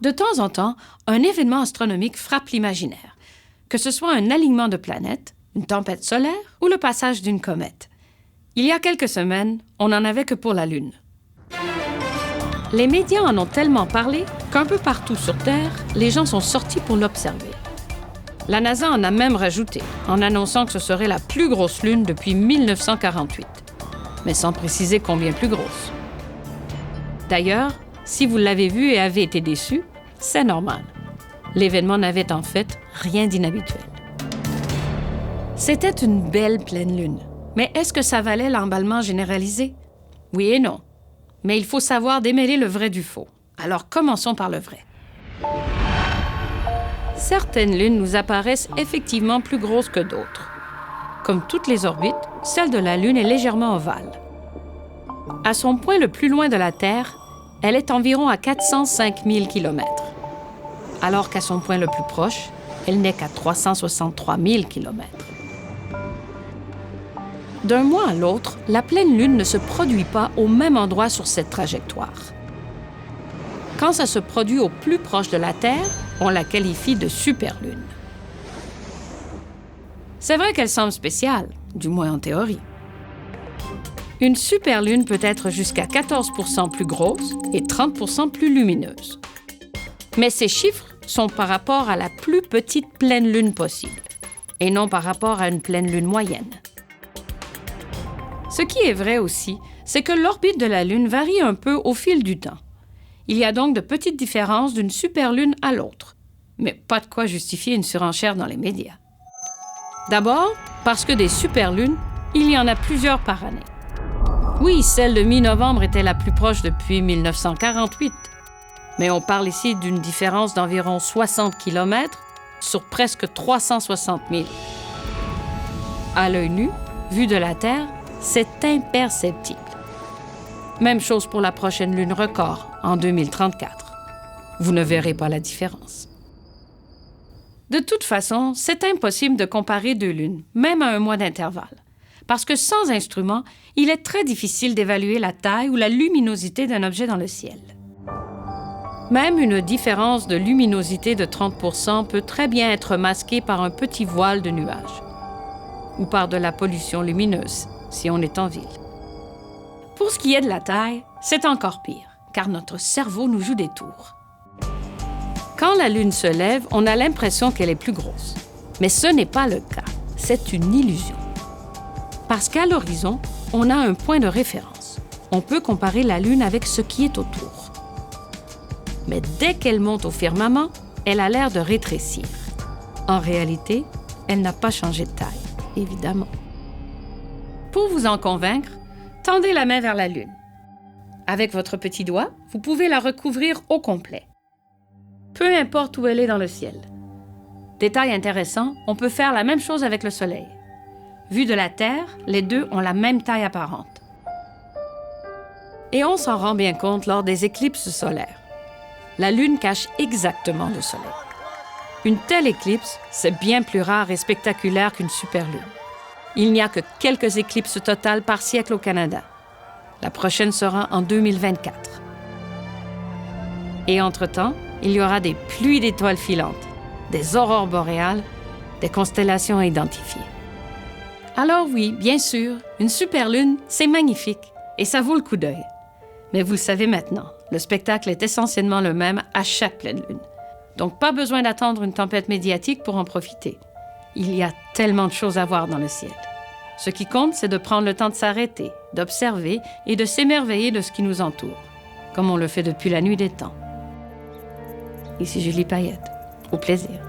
De temps en temps, un événement astronomique frappe l'imaginaire, que ce soit un alignement de planètes, une tempête solaire ou le passage d'une comète. Il y a quelques semaines, on n'en avait que pour la Lune. Les médias en ont tellement parlé qu'un peu partout sur Terre, les gens sont sortis pour l'observer. La NASA en a même rajouté, en annonçant que ce serait la plus grosse Lune depuis 1948, mais sans préciser combien plus grosse. D'ailleurs, si vous l'avez vue et avez été déçu, c'est normal. L'événement n'avait en fait rien d'inhabituel. C'était une belle pleine lune. Mais est-ce que ça valait l'emballement généralisé? Oui et non. Mais il faut savoir démêler le vrai du faux. Alors commençons par le vrai. Certaines lunes nous apparaissent effectivement plus grosses que d'autres. Comme toutes les orbites, celle de la Lune est légèrement ovale. À son point le plus loin de la Terre, elle est environ à 405 000 km, alors qu'à son point le plus proche, elle n'est qu'à 363 000 km. D'un mois à l'autre, la pleine Lune ne se produit pas au même endroit sur cette trajectoire. Quand ça se produit au plus proche de la Terre, on la qualifie de superlune. C'est vrai qu'elle semble spéciale, du moins en théorie. Une superlune peut être jusqu'à 14 % plus grosse et 30 % plus lumineuse. Mais ces chiffres sont par rapport à la plus petite pleine lune possible, et non par rapport à une pleine lune moyenne. Ce qui est vrai aussi, c'est que l'orbite de la Lune varie un peu au fil du temps. Il y a donc de petites différences d'une superlune à l'autre, mais pas de quoi justifier une surenchère dans les médias. D'abord, parce que des superlunes, il y en a plusieurs par année. Oui, celle de mi-novembre était la plus proche depuis 1948, mais on parle ici d'une différence d'environ 60 km sur presque 360 000. À l'œil nu, vu de la Terre, c'est imperceptible. Même chose pour la prochaine lune record, en 2034. Vous ne verrez pas la différence. De toute façon, c'est impossible de comparer deux lunes, même à un mois d'intervalle, parce que sans instrument, il est très difficile d'évaluer la taille ou la luminosité d'un objet dans le ciel. Même une différence de luminosité de 30 % peut très bien être masquée par un petit voile de nuages, ou par de la pollution lumineuse, si on est en ville. Pour ce qui est de la taille, c'est encore pire, car notre cerveau nous joue des tours. Quand la Lune se lève, on a l'impression qu'elle est plus grosse. Mais ce n'est pas le cas. C'est une illusion. Parce qu'à l'horizon, on a un point de référence. On peut comparer la Lune avec ce qui est autour. Mais dès qu'elle monte au firmament, elle a l'air de rétrécir. En réalité, elle n'a pas changé de taille, évidemment. Pour vous en convaincre, tendez la main vers la Lune. Avec votre petit doigt, vous pouvez la recouvrir au complet. Peu importe où elle est dans le ciel. Détail intéressant, on peut faire la même chose avec le Soleil. Vu de la Terre, les deux ont la même taille apparente. Et on s'en rend bien compte lors des éclipses solaires. La Lune cache exactement le Soleil. Une telle éclipse, c'est bien plus rare et spectaculaire qu'une superlune. Il n'y a que quelques éclipses totales par siècle au Canada. La prochaine sera en 2024. Et entre-temps, il y aura des pluies d'étoiles filantes, des aurores boréales, des constellations à identifier. Alors oui, bien sûr, une superlune, c'est magnifique et ça vaut le coup d'œil. Mais vous le savez maintenant, le spectacle est essentiellement le même à chaque pleine lune. Donc pas besoin d'attendre une tempête médiatique pour en profiter. Il y a tellement de choses à voir dans le ciel. Ce qui compte, c'est de prendre le temps de s'arrêter, d'observer et de s'émerveiller de ce qui nous entoure, comme on le fait depuis la nuit des temps. Ici Julie Payette. Au plaisir.